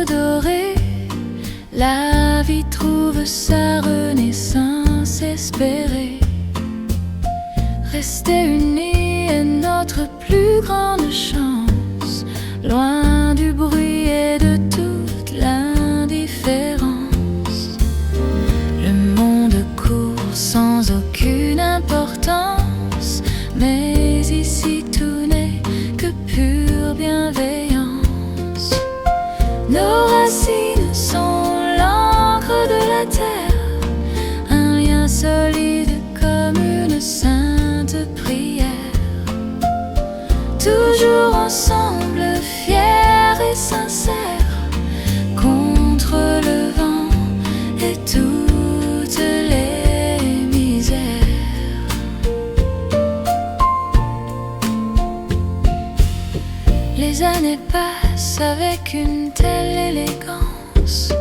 dorée, la vie trouve sa renaissance espérée. Rester unis est notre plus grande chance, loin du bruit et de toute l'indifférence. Le monde court sans aucune importance, mais ici tout n'est que pure bienveillance. Nos racines sont l'encre de la terre, un lien solide comme une sainte prière. Toujours ensemble, fiers et sincères, contre le vent et toutes les misères. Les années passent avec une telle élégance,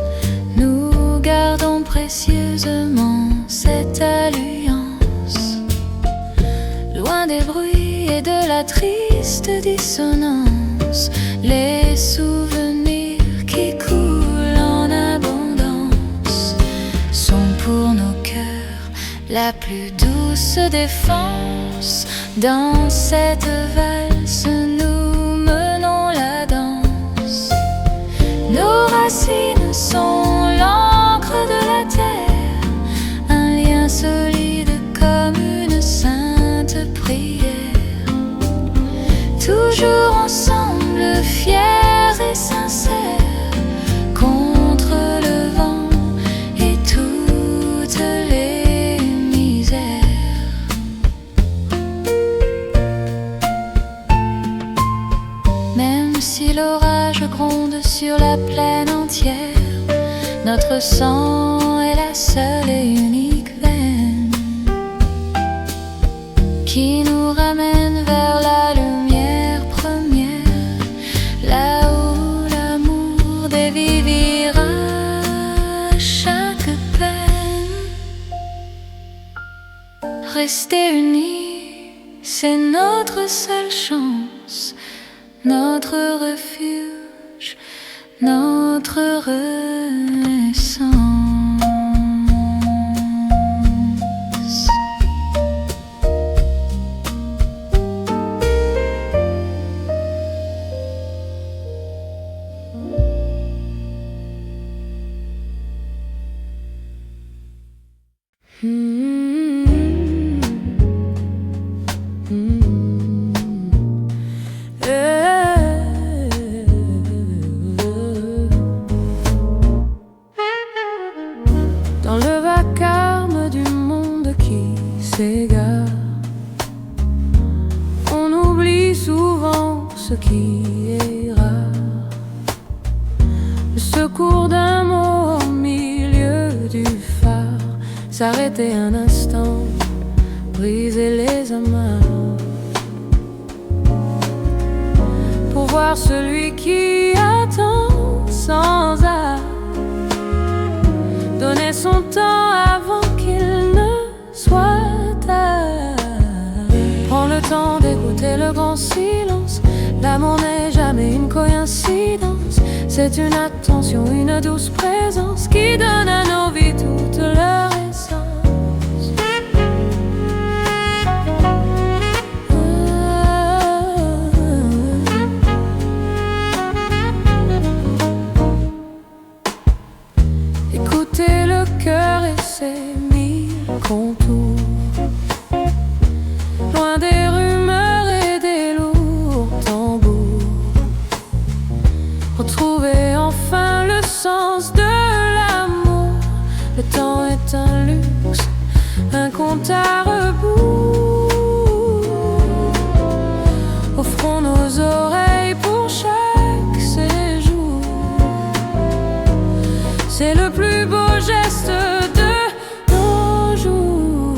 nous gardons précieusement cette alliance, loin des bruits et de la triste dissonance. Les souvenirs qui coulent en abondance sont pour nos cœurs la plus douce défense. Dans cette valse nous menons la danse. Nos racines sont l'encre de la terre, un lien solide comme une sainte prière. Toujours ensemble, fiers et sincères, contre le vent et toutes les misères. Même si l'orage gronde sur la plaine entière, notre sang est la seule et unique veine qui nous ramène vers la lumière première, là où l'amour dévivira chaque peine. Rester unis, c'est notre seule chance, notre refuge, notre renaissance. Dans le vacarme du monde qui s'égare, on oublie souvent ce qui est rare. Le secours d'un mot au milieu du phare, s'arrêter un instant, briser les amarres, pour voir celui qui attend sans art, donner son temps avant qu'il ne soit tard. Prends le temps d'écouter le grand silence, l'amour n'est jamais une coïncidence, c'est une attention, une douce présence qui donne à nos vies toute leur essence. Écoutez le cœur et ses mille contours, loin des rumeurs et des lourds tambours. Retrouvez enfin le sens de l'amour. Le temps est un luxe, un compte à rebours. Offrons nos oreilles pour chaque séjour. C'est le plus beau geste de nos jours.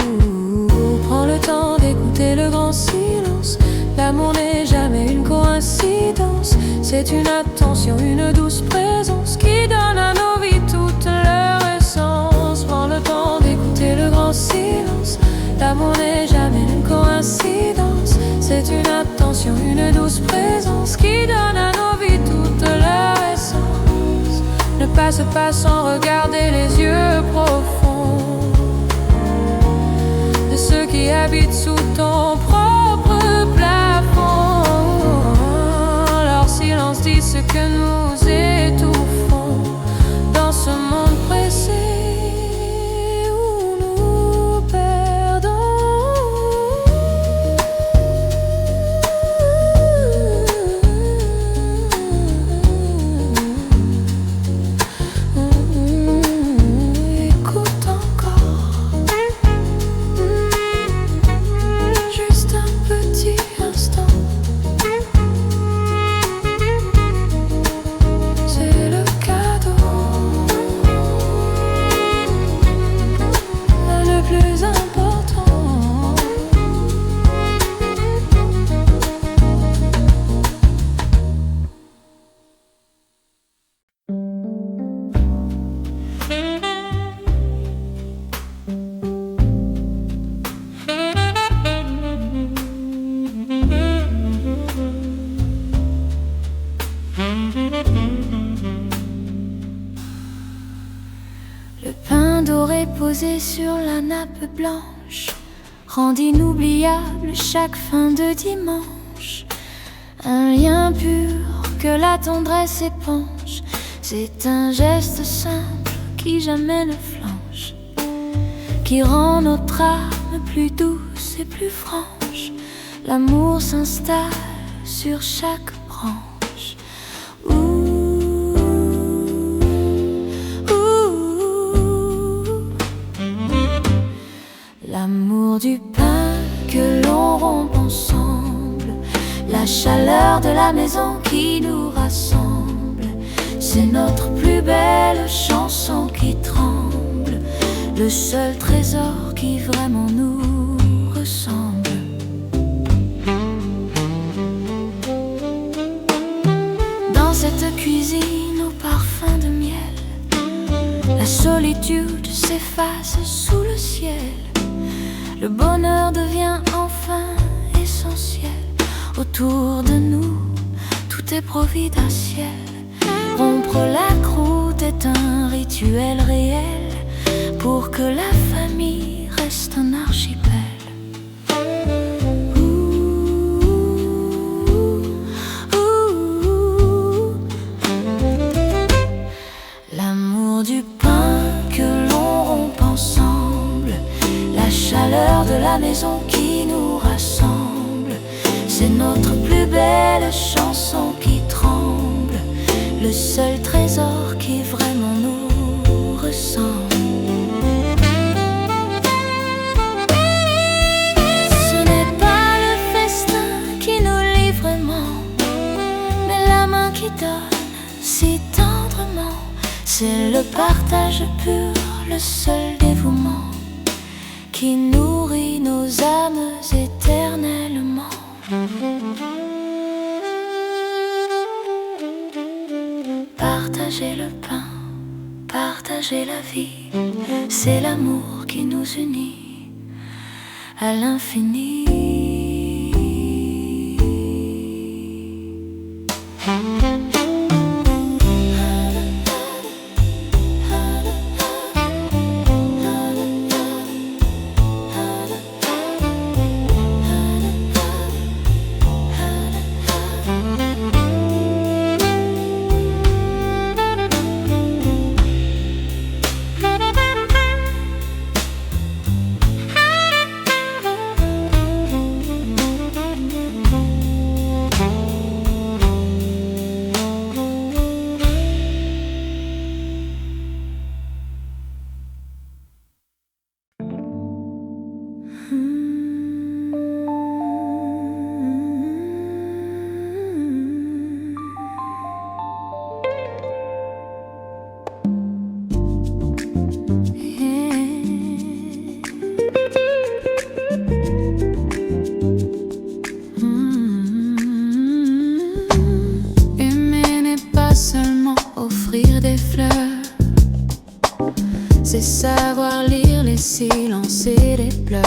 Prends le temps d'écouter le grand silence, l'amour n'est jamais une coïncidence, c'est une attention, une douce présence qui donne à nos vies toute leur essence. Prends le temps d'écouter le grand silence, l'amour n'est jamais une coïncidence, c'est une attention, une douce présence qui donne à nos vies toute leur essence. passe pas sans regarder les yeux profonds de ceux qui habitent sous ton propre plafond. Leur silence dit ce que nous étouffons dans ce monde pressé où nous perdons. Écoute encore, juste un petit instant. C'est le cadeau le plus important. Le pain doré posé sur la nappe blanche rend inoubliable chaque fin de dimanche. Un lien pur que la tendresse épanche. C'est un geste simple qui jamais ne flanche, qui rend notre âme plus douce et plus franche. L'amour s'installe sur chaque branche. Ouh, ouh. L'amour du pain que l'on rompt ensemble, la chaleur de la maison qui nous rassemble, c'est notre plus belle chanson qui tremble, le seul trésor qui vraiment nous ressemble. Dans cette cuisine au parfum de miel, la solitude s'efface sous le ciel. Le bonheur devient enfin essentiel. Autour de nous, tout est providentiel. Rompre la croûte est un rituel réel pour que la famille reste un archipel. L'amour du pain que l'on rompt ensemble, la chaleur de la maison qui nous rassemble, c'est notre plus belle chanson qui tremble, le seul trésor qui vraiment nous ressemble. Ce n'est pas le festin qui nous lie vraiment, mais la main qui donne si tendrement. C'est le partage pur, le seul dévouement qui nourrit nos âmes éternellement. Partager le pain, partager la vie, c'est l'amour qui nous unit à l'infini. C'est savoir lire les silences et les pleurs.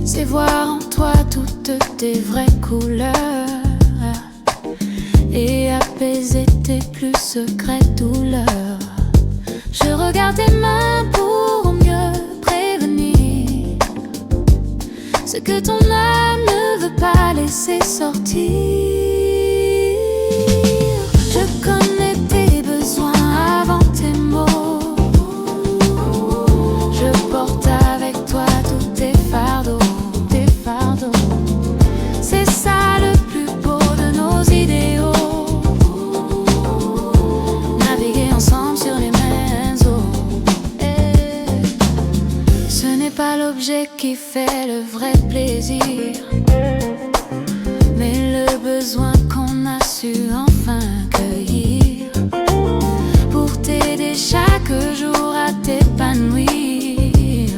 C'est voir en toi toutes tes vraies couleurs. Et baiser tes plus secrètes douleurs. Je regarde tes mains pour mieux prévenir ce que ton âme ne veut pas laisser sortir. Je connais tes besoins avant tes mots. Je porte avec toi tous tes fardeaux, tes fardeaux. C'est ça le plus beau de nos idéaux. Naviguer ensemble sur les mêmes eaux. Ce n'est pas l'objet qui fait le vrai plaisir, mais le besoin qu'on a su enfin cueillir pour t'aider chaque jour à t'épanouir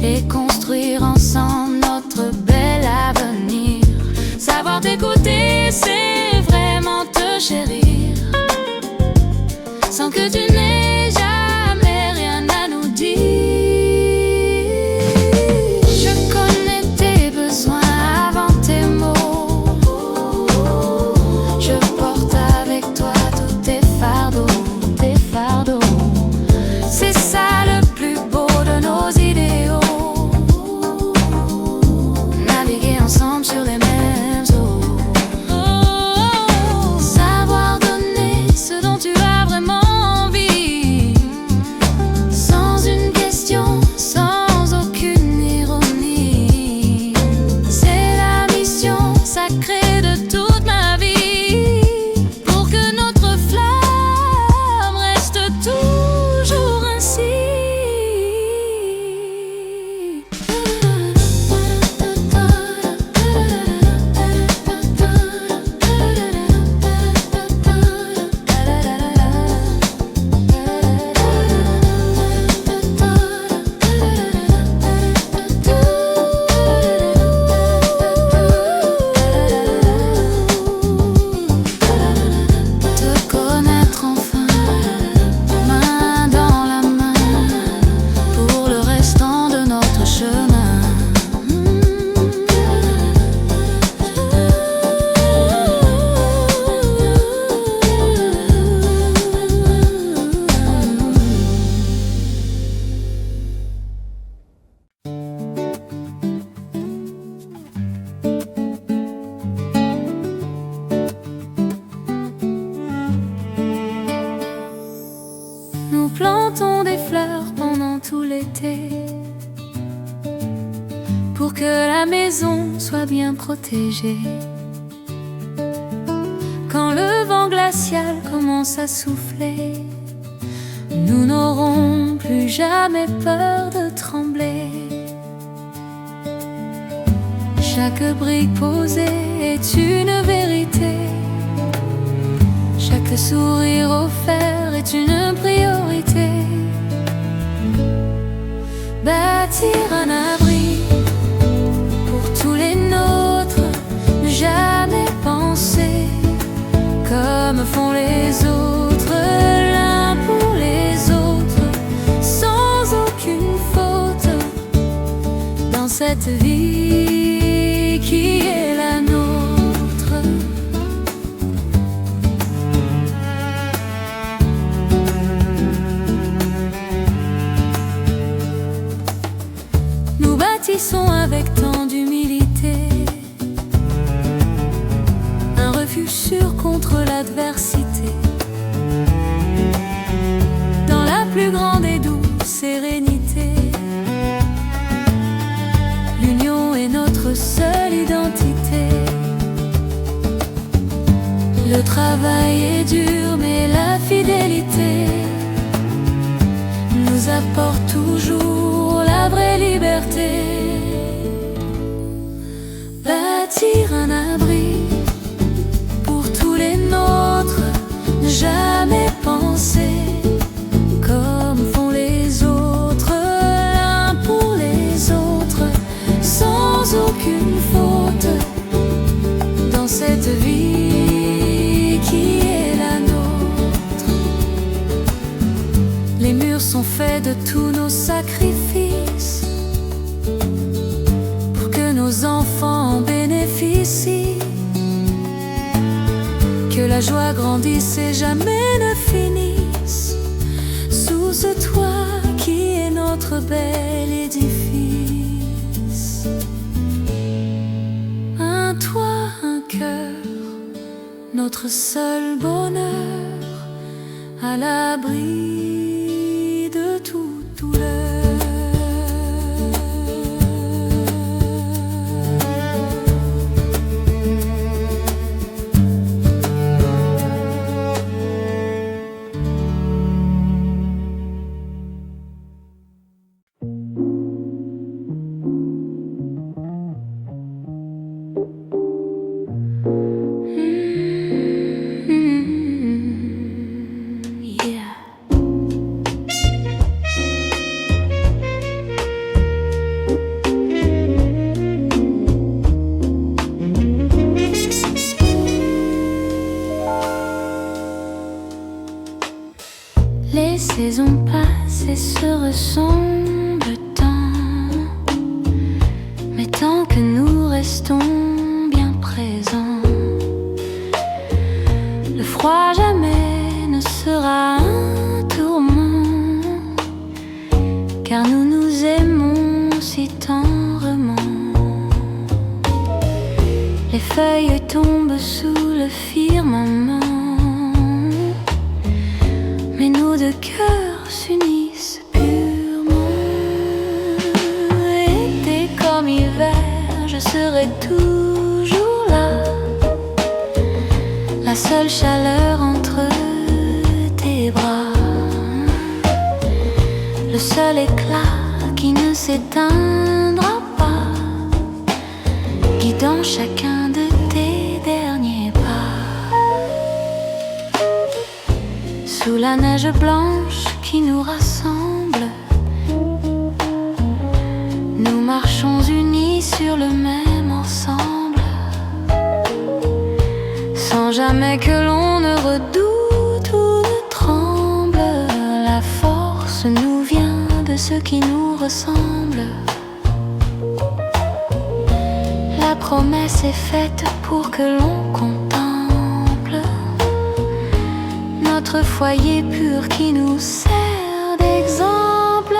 et construire ensemble notre bel avenir. Savoir t'écouter, c'est vraiment te chérir, sans que tu n'aies jamais rien à nous dire. Je connais tes besoins avant tes mots. Je porte avec toi tous tes fardeaux, tes fardeaux. C'est ça le plus beau de nos idéaux. Naviguer ensemble sur les mêmes eaux. Savoir donner ce dont tu as vraiment envie, sans une question, sans aucune ironie. C'est la mission sacrée de toute ma vie, pour que notre flamme reste toujours ainsi. Te connaître enfin, main dans la main, pour le restant de notre chemin. Nous plantons des fleurs pendant tout l'été, pour que la maison soit bien protégée. Quand le vent glacial commence à souffler, nous n'aurons plus jamais peur de trembler. Chaque brique posée est une vérité. Chaque sourire offert est une priorité. Bâtir un abri pour tous les nôtres, ne jamais penser comme font les autres, l'un pour les autres, sans aucune faute, dans cette vie qui est la nôtre. Nous bâtissons avec tant d'humilité un refuge sûr contre l'adversité, dans la plus grande et douce sérénité. L'union est notre seule identité. Le travail est dur, mais la fidélité nous apporte toujours la vraie liberté. Bâtir un abri pour tous les nôtres, ne jamais penser comme font les autres, l'un pour les autres, sans aucune faute, dans cette vie qui est la nôtre. Les murs sont faits de tous nos sacrifices, pour que nos enfants en bénéficient, que la joie joies grandissent et jamais ne finissent sous ce toit qui est notre bel édifice. Un toit, un cœur, notre seul bonheur, à l'abri de toute douleur. Les saisons passent et se ressemblent tant, mais tant que nous restons bien présents, le froid jamais ne sera un tourment, car nous nous aimons si tendrement. Les feuilles tombent sous le firmament, mais nos deux cœurs s'unissent purement. Été comme hiver, je serai toujours là, la seule chaleur entre tes bras, le seul éclat qui ne s'éteindra pas, guidant chacun de tes derniers pas. Sous la neige blanche qui nous rassemble, nous marchons unis sur le même ensemble, sans jamais que l'on ne redoute ou ne tremble. La force nous vient de ce qui nous ressemble. La promesse est faite pour que l'on contemple notre foyer pur qui nous sert d'exemple.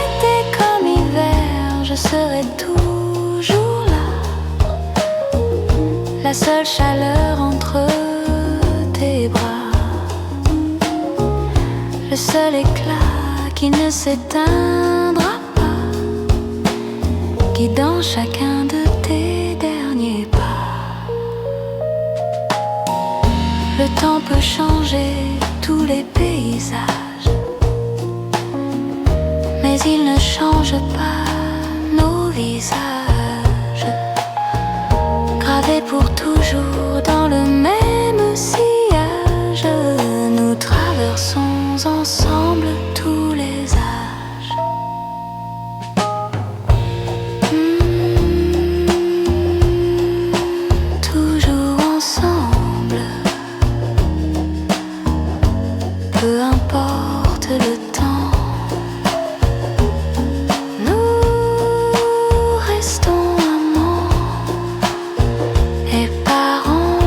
Été comme hiver, je serai toujours là, la seule chaleur entre tes bras, le seul éclat qui ne s'éteindra pas, guidant chacun de tes derniers pas. Le temps peut changer tous les paysages, mais il ne change pas nos visages, gravés pour toujours dans le même sillage. Nous traversons ensemble tous les âges. Toujours ensemble, peu importe le temps, nous restons amants et parents.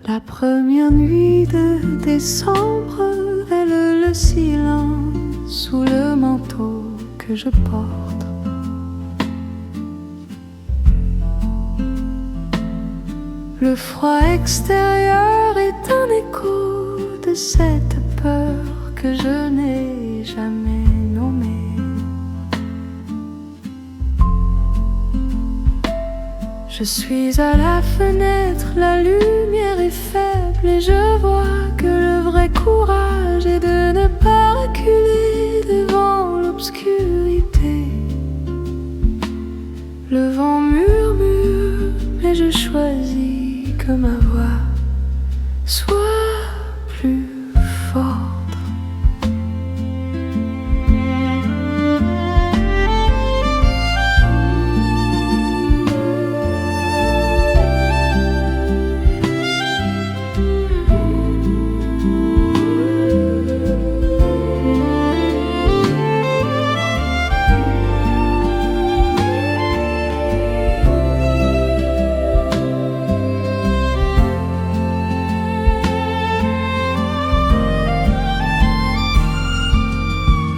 La première nuit de décembre révèle le silence sous le manteau que je porte. Le froid extérieur est un écho de cette peur que je n'ai jamais nommée. Je suis à la fenêtre, la lumière est faible et je vois que le vrai courage est de ne pas reculer devant l'obscurité. Le vent murmure, mais je choisis que ma voix soit plus forte.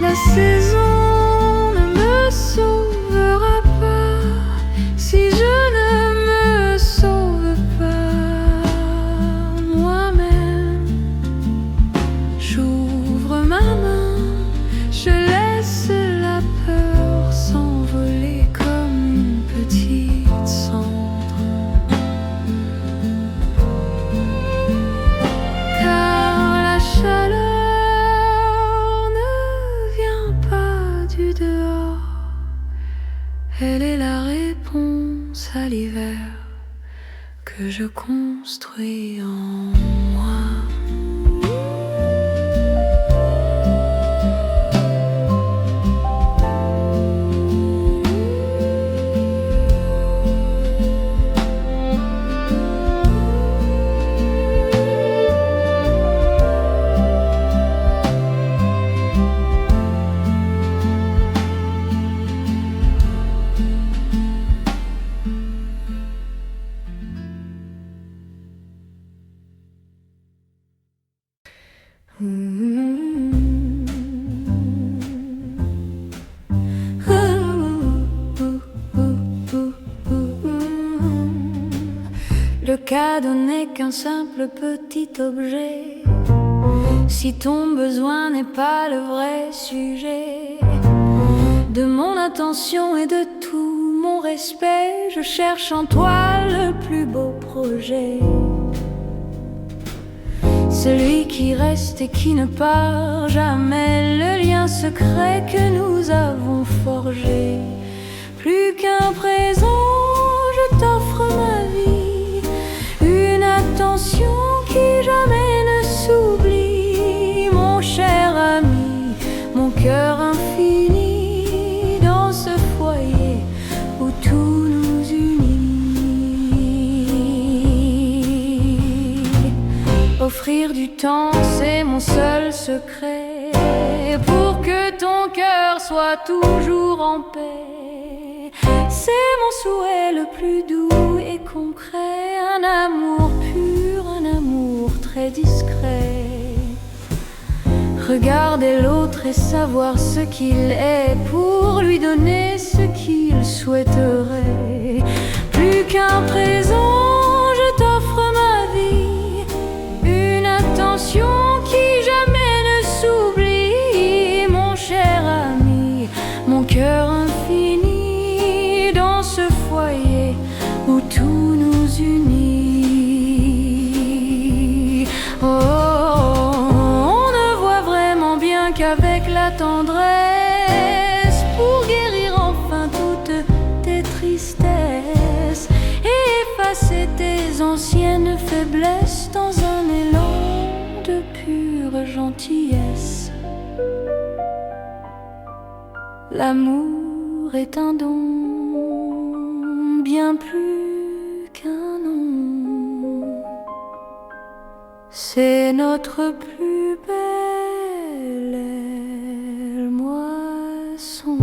La saison ne me sauvera pas si je ne me sauve pas moi-même. J'ouvre ma main, je laisse la peur s'envoler comme une petite cendre. Car la chaleur dehors, elle est la réponse à l'hiver que je construis en moi. Le cadeau n'est qu'un simple petit objet. Si ton besoin n'est pas le vrai sujet de mon attention et de tout mon respect, je cherche en toi le plus beau projet. Celui qui reste et qui ne part jamais, le lien secret que nous avons forgé. Plus qu'un présent, je t'offre ma vie, une attention qui jamais ne s'oublie. Mon cher ami, mon cœur infini, dans ce foyer où tout nous unit. Offrir du temps, c'est mon seul secret, pour que ton cœur soit toujours en paix. C'est mon souhait le plus doux et concret, un amour pur, un amour très discret. Regarder l'autre et savoir ce qu'il est, pour lui donner ce qu'il souhaiterait. Plus qu'un présent, je t'offre ma vie, une attention qui jamais ne s'oublie. Mon cher ami, mon cœur infini, dans ce foyer où tout nous unit. Oh, on ne voit vraiment bien qu'avec la tendresse, pour guérir enfin toutes tes tristesses et effacer tes anciennes faiblesses dans un élan de pure gentillesse. L'amour est un don, bien plus qu'un nom. C'est notre plus belle moisson.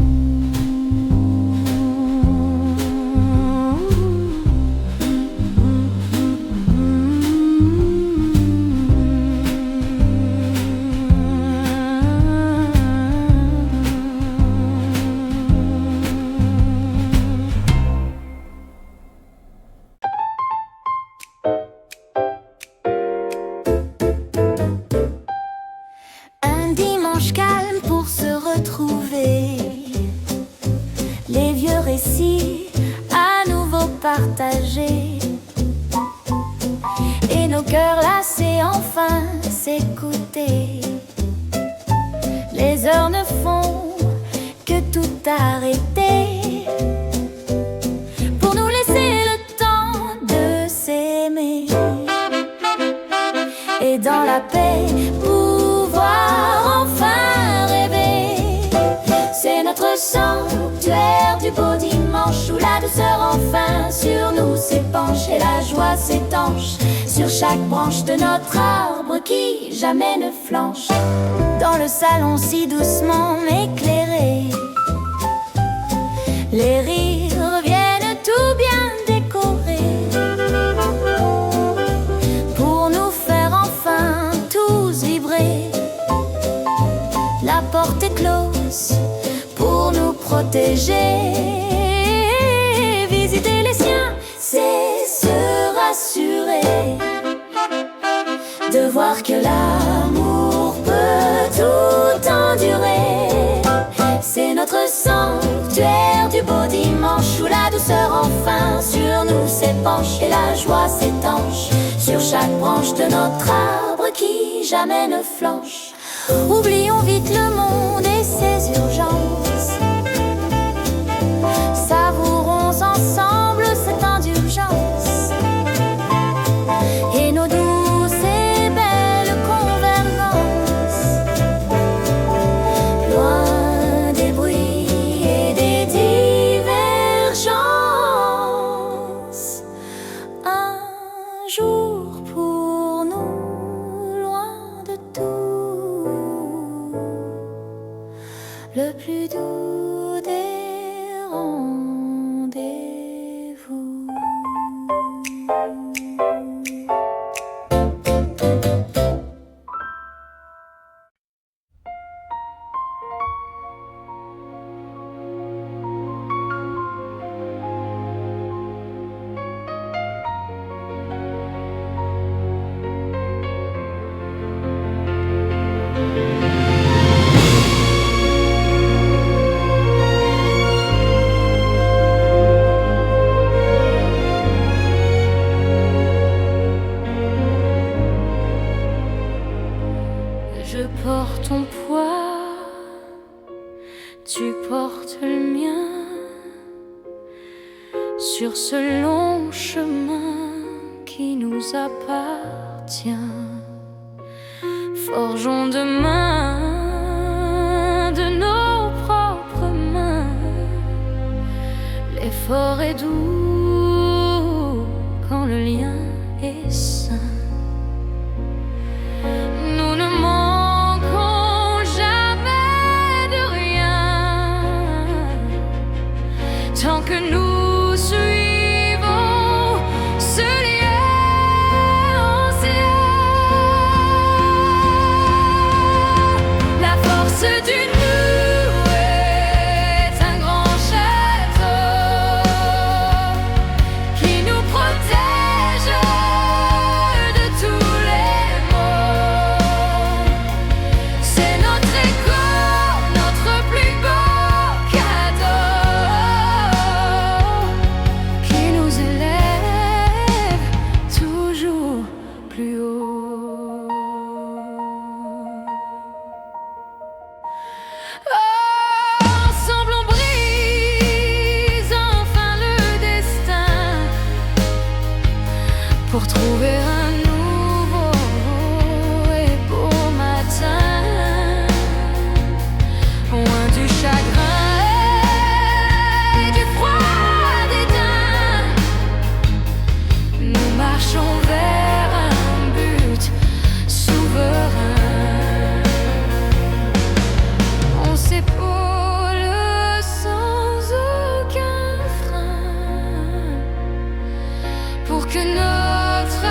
Calme pour se retrouver, les vieux récits à nouveau partagés, et nos cœurs lassés enfin s'écouter. Les heures ne font que tout arrêter, du beau dimanche où la douceur enfin sur nous s'épanche et la joie s'étanche sur chaque branche de notre arbre qui jamais ne flanche. Dans le salon si doucement éclairé, les rires viennent tout bien décorer pour nous faire enfin tous vibrer. La porte est close pour nous protéger. Visiter les siens, c'est se rassurer de voir que l'amour peut tout endurer. C'est notre sanctuaire du beau dimanche où la douceur enfin sur nous s'épanche et la joie s'étanche sur chaque branche de notre arbre qui jamais ne flanche. Oublions vite le monde et ses urgences, savourons ensemble cette indulgence et nos douces et belles convergences, loin des bruits et des divergences. Un jour pour nous, loin de tout, le plus doux des rendez-vous. Je porte ton poids, tu portes le mien, sur ce long chemin qui nous appartient. Forgeons demain de nos propres mains. L'effort est doux quand le lien est sain. Nous ne manquons jamais de rien tant que nous suivons ce lien ancien. La force du nous est un grand château qui nous protège de tous les maux. C'est notre écho, notre plus beau cadeau qui nous élève toujours plus haut. Ensemble on brise enfin le destin pour trouver un nouveau et beau matin, loin du chagrin et du froid dédain. Nous marchons vers un but souverain. On s'épaule sans aucun frein pour que notre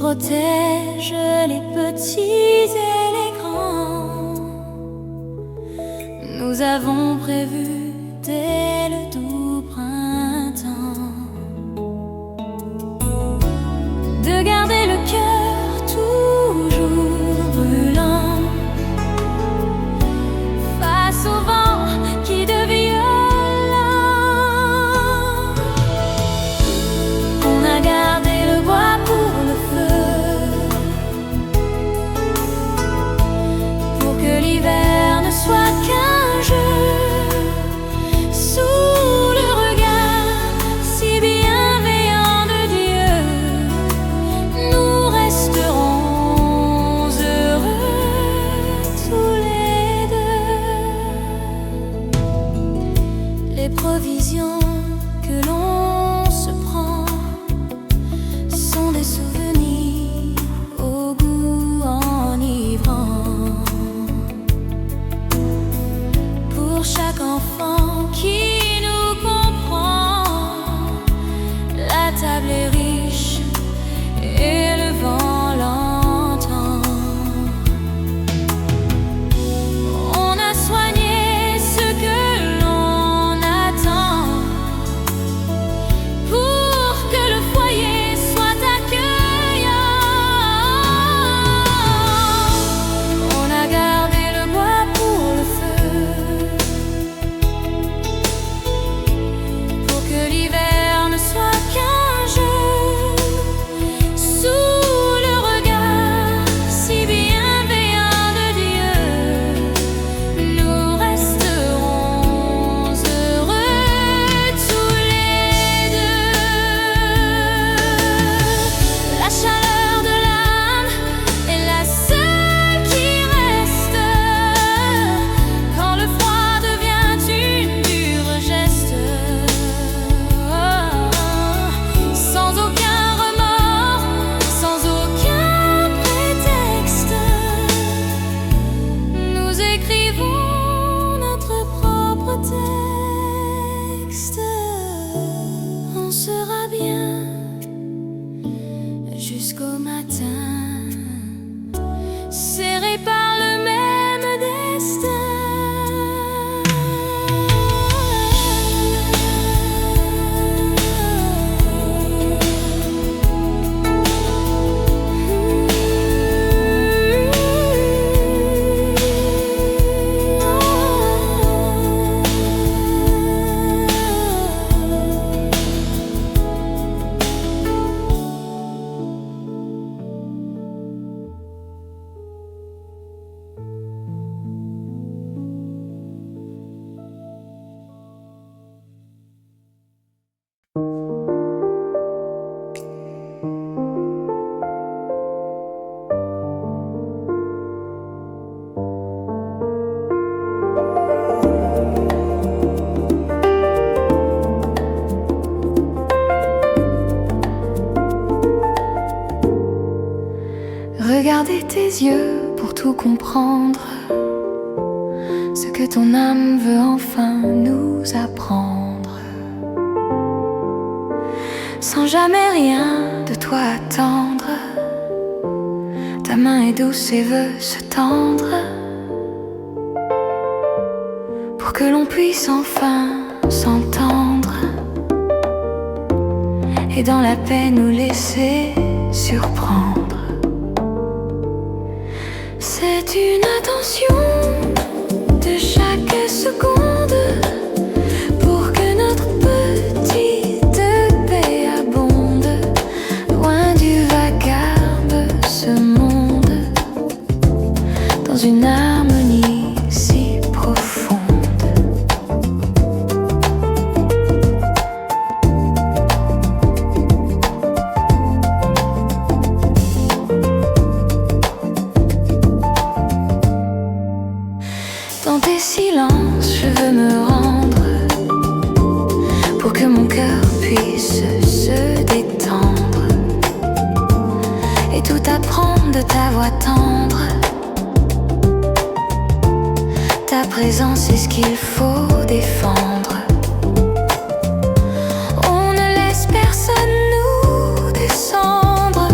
protège les petits et les grands. Nous avons prévu dès le doux printemps de garder le cœur toujours brûlant face au vent qui devient violent. On a gardé le bois pour le feu, pour que l'hiver ne soit qu'un jeu. Sous le regard si bienveillant de Dieu, nous resterons heureux tous les deux. Les provisions que l'on se prend sont des souvenirs au goût enivrant. Pour chaque enfant qui nous comprend, la table est riche et le vent l'entend. On a soigné ce que l'on attend pour que le foyer soit accueillant. On a gardé le bois pour le feu, pour que l'hiver ne soit qu'un jeu. Sous le regard si bienveillant de Dieu, nous resterons heureux tous les deux. La chaleur de l'âme est la seule qui reste quand le froid devient une dure geste. Sans aucun remords, sans aucun prétexte, nous écrivons notre propre texte. On sera bien jusqu'au matin, serrés par le même destin. Regarder tes yeux pour tout comprendre, ce que ton âme veut enfin nous apprendre. Sans jamais rien de toi attendre, ta main est douce et veut se tendre, pour que l'on puisse enfin s'entendre et dans la paix nous laisser surprendre. C'est une attention de chaque seconde pour que notre petite paix abonde, loin du vacarme ce monde, dans une harmonie si profonde. Dans tes silences, je veux me rendre pour que mon cœur puisse se détendre et tout apprendre de ta voix tendre. Ta présence est ce qu'il faut défendre. On ne laisse personne nous descendre.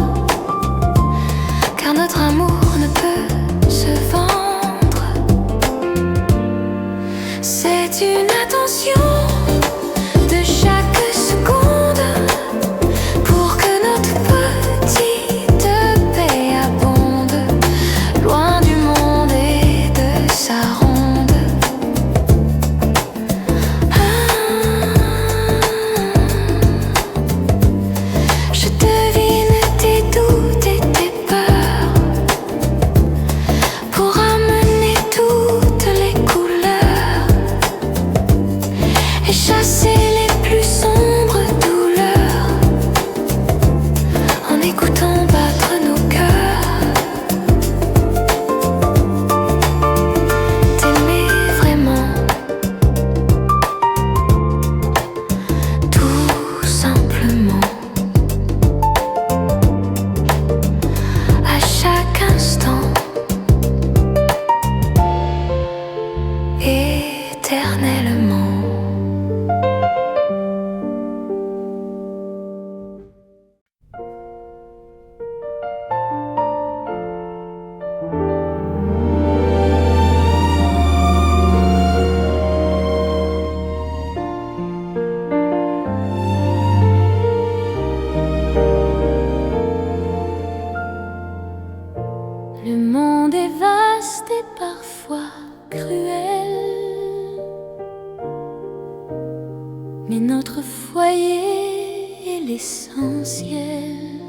l'essentiel.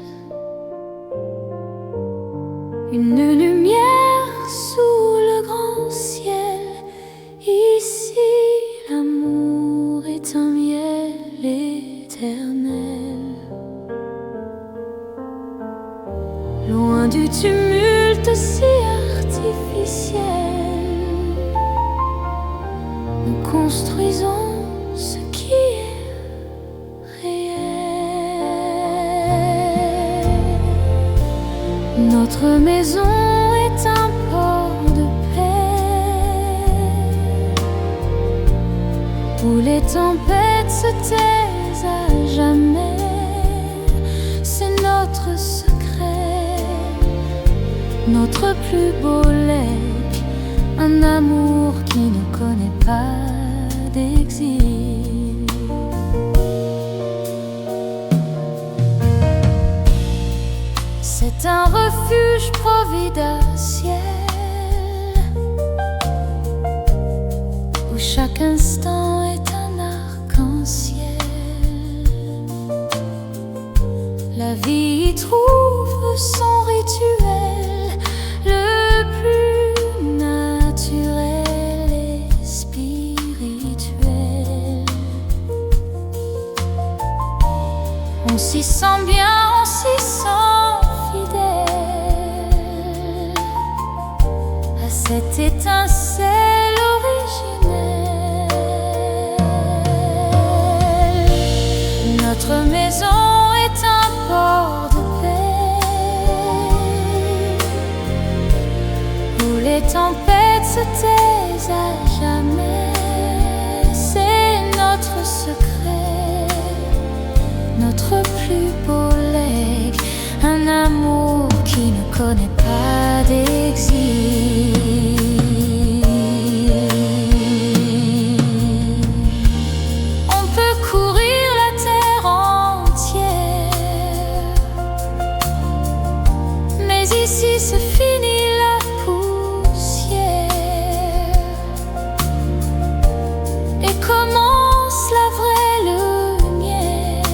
Une lumière sous le grand ciel. Ici, l'amour est un miel éternel. Loin du tumulte si artificiel, nous construisons ce qui est réel. Notre maison est un port de paix, où les tempêtes se taisent à jamais. C'est notre secret, notre plus beau legs, un amour qui ne connaît pas d'exil. C'est un refuge providentiel, où chaque instant est un arc-en-ciel. La vie y trouve son rituel, le plus naturel et spirituel. On s'y sent bien, on s'y sent fidèle à cette étincelle originelle. Notre maison est un port de paix, où les tempêtes se taisent à jamais. C'est notre secret, notre plus beau legs, un amour qui ne connaît pas d'exil. On peut courir la terre entière, mais ici se finit la poussière et commence la vraie lumière,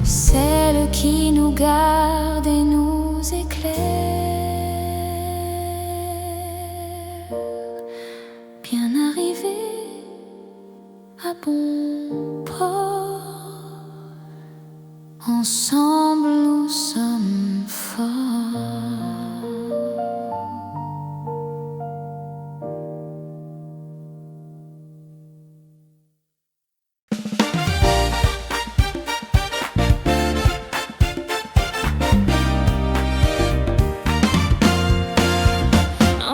celle qui nous garde et nous éclaire. Bien arrivé à bon port, ensemble nous sommes forts.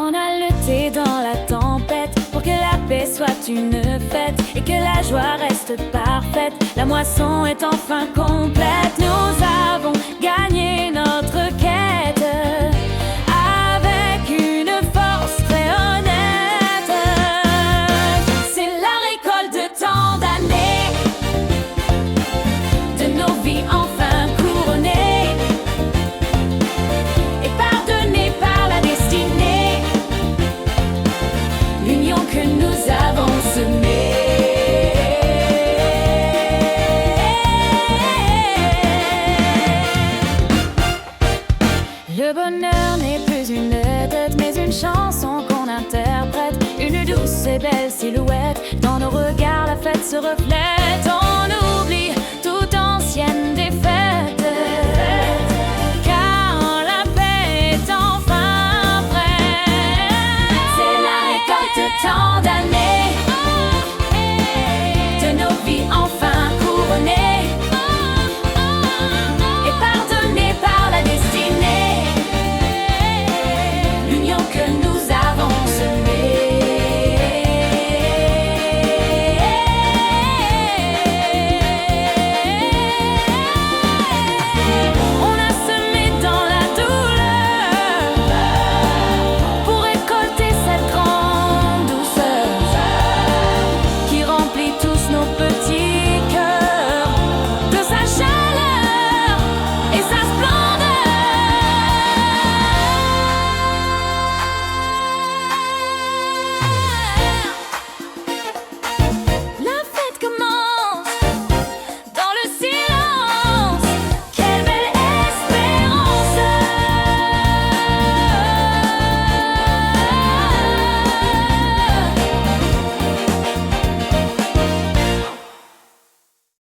On a lutté dans la tempête pour que la paix soit une fête et que la joie reste parfaite. La moisson est enfin complète. Nous avons gagné notre quête avec une force très honnête. C'est la récolte de tant d'années, de nos vies enfin couronnées et pardonnées par la destinée. L'union que nous avons semée. Le bonheur n'est plus une tête, mais une chanson qu'on interprète. Une douce et belle silhouette, dans nos regards la fête se reflète.